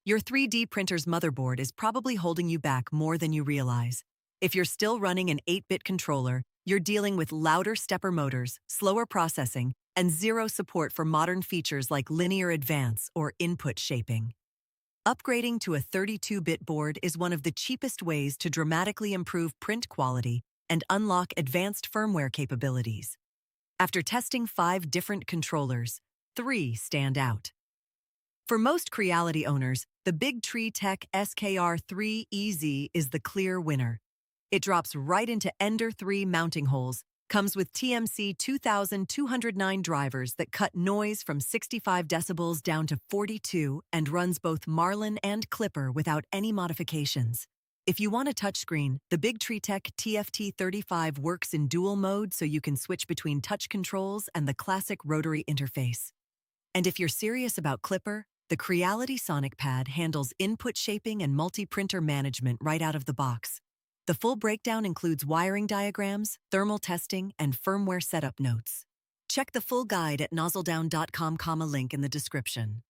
Your 3D printer's motherboard is probably holding you back more than you realize. If you're still running an 8-bit controller, you're dealing with louder stepper motors, slower processing, and zero support for modern features like linear advance or input shaping. Upgrading to a 32-bit board is one of the cheapest ways to dramatically improve print quality and unlock advanced firmware capabilities. After testing 5 different controllers, 3 stand out. For most Creality owners, the BigTreeTech SKR3 is the clear winner. It drops right into Ender 3 mounting holes, comes with TMC 2209 drivers that cut noise from 65 decibels down to 42 and runs both Marlin and Klipper without any modifications. If you want a touchscreen, the BigTreeTech TFT35 works in dual mode so you can switch between touch controls and the classic rotary interface. And if you're serious about Klipper, the Creality Sonic Pad handles input shaping and multi-printer management right out of the box. The full breakdown includes wiring diagrams, thermal testing, and firmware setup notes. Check the full guide at NozzleDown.com, link in the description.